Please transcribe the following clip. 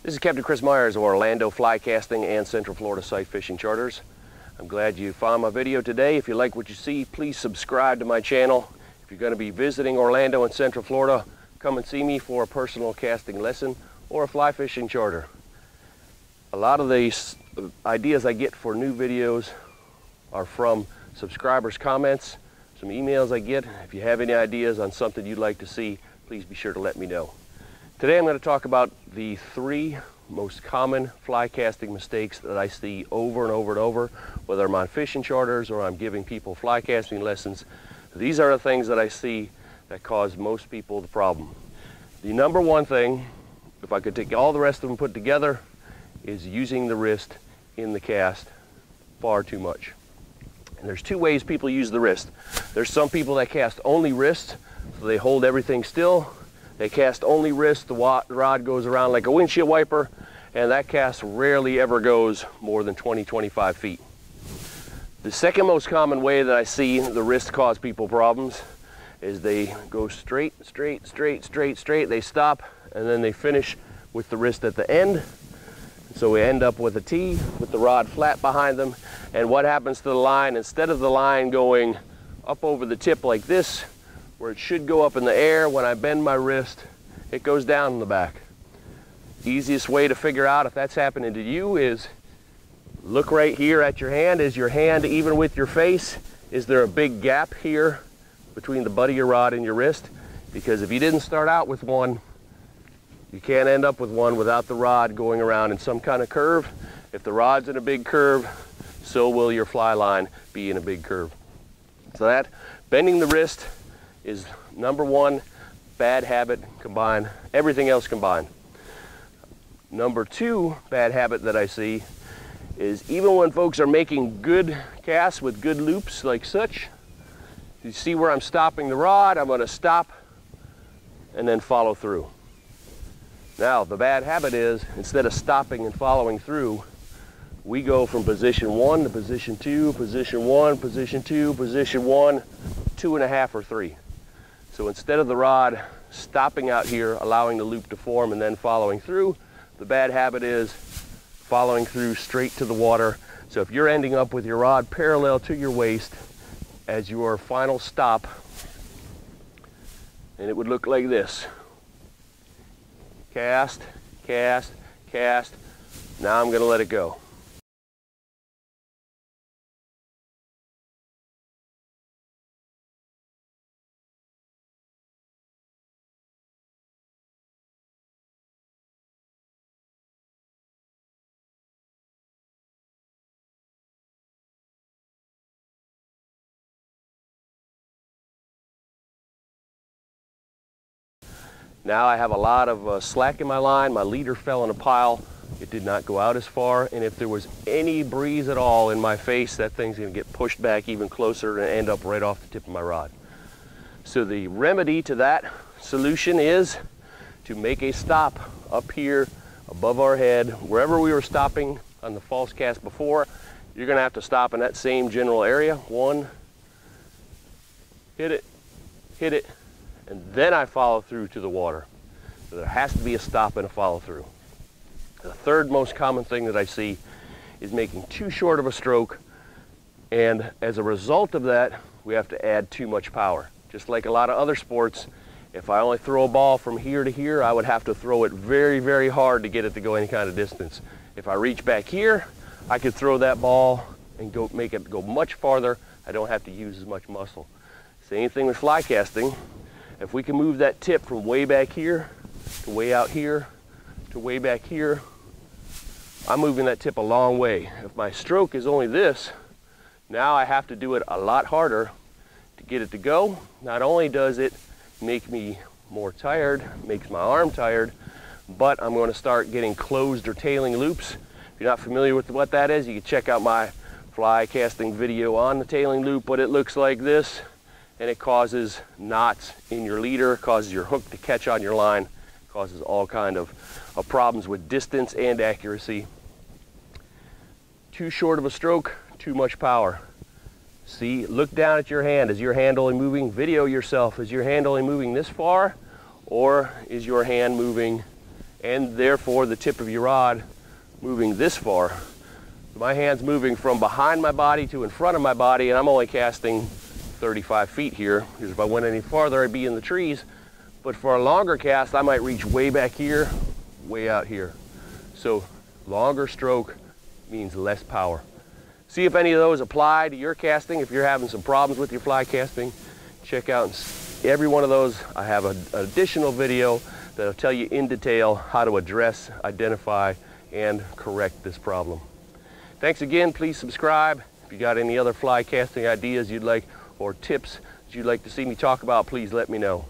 This is Captain Chris Myers of Orlando Fly Casting and Central Florida Sight Fishing Charters. I'm glad you found my video today. If you like what you see, please subscribe to my channel. If you're going to be visiting Orlando and Central Florida, come and see me for a personal casting lesson or a fly fishing charter. A lot of the ideas I get for new videos are from subscribers' comments, some emails I get. If you have any ideas on something you'd like to see, please be sure to let me know. Today I'm going to talk about the 3 most common fly casting mistakes that I see over and over and over, whether I'm on fishing charters or I'm giving people fly casting lessons. These are the things that I see that cause most people the problem. The number one thing, if I could take all the rest of them put together, is using the wrist in the cast far too much. And there's 2 ways people use the wrist. There's some people that cast only wrist, so they hold everything still. They cast only wrist, the rod goes around like a windshield wiper, and that cast rarely ever goes more than 20-25 feet. The second most common way that I see the wrist cause people problems is they go straight, they stop, and then they finish with the wrist at the end. So we end up with a T with the rod flat behind them, and what happens to the line, instead of the line going up over the tip like this, where it should go up in the air, when I bend my wrist, it goes down in the back. Easiest way to figure out if that's happening to you is look right here at your hand. Is your hand even with your face? Is there a big gap here between the butt of your rod and your wrist? Because if you didn't start out with one, you can't end up with one without the rod going around in some kind of curve. If the rod's in a big curve, so will your fly line be in a big curve. So that bending the wrist is number 1 bad habit combined, everything else combined. Number 2 bad habit that I see is even when folks are making good casts with good loops like such, you see where I'm stopping the rod, I'm going to stop and then follow through. Now the bad habit is, instead of stopping and following through, we go from position 1 to position 2, position 1, position 2, position 1, 2.5 or 3. So instead of the rod stopping out here, allowing the loop to form and then following through, the bad habit is following through straight to the water. So if you're ending up with your rod parallel to your waist as your final stop, and it would look like this. Cast, cast, cast. Now I'm going to let it go. Now I have a lot of slack in my line. My leader fell in a pile. It did not go out as far, and if there was any breeze at all in my face, that thing's going to get pushed back even closer and end up right off the tip of my rod. So the remedy to that solution is to make a stop up here above our head. Wherever we were stopping on the false cast before, you're going to have to stop in that same general area. 1, hit it, and then I follow through to the water. So there has to be a stop and a follow through. The third most common thing that I see is making too short of a stroke, and as a result of that, we have to add too much power. Just like a lot of other sports, if I only throw a ball from here to here, I would have to throw it very, very hard to get it to go any kind of distance. If I reach back here, I could throw that ball and make it go much farther. I don't have to use as much muscle. Same thing with fly casting. If we can move that tip from way back here to way out here to way back here, I'm moving that tip a long way. If my stroke is only this, now I have to do it a lot harder to get it to go. Not only does it make me more tired, makes my arm tired, but I'm going to start getting closed or tailing loops. If you're not familiar with what that is, you can check out my fly casting video on the tailing loop, but it looks like this. And it causes knots in your leader, causes your hook to catch on your line, causes all kind of problems with distance and accuracy. Too short of a stroke, too much power. See, look down at your hand. Is your hand only moving? Video yourself. Is your hand only moving this far, or is your hand moving and therefore the tip of your rod moving this far. My hand's moving from behind my body to in front of my body, and I'm only casting 35 feet here, because if I went any farther I'd be in the trees. But for a longer cast I might reach way back here, way out here. So longer stroke means less power. See if any of those apply to your casting. If you're having some problems with your fly casting, check out every one of those. I have an additional video that'll tell you in detail how to address, identify, and correct this problem. Thanks again. Please subscribe. If you got any other fly casting ideas you'd like, or tips that you'd like to see me talk about, please let me know.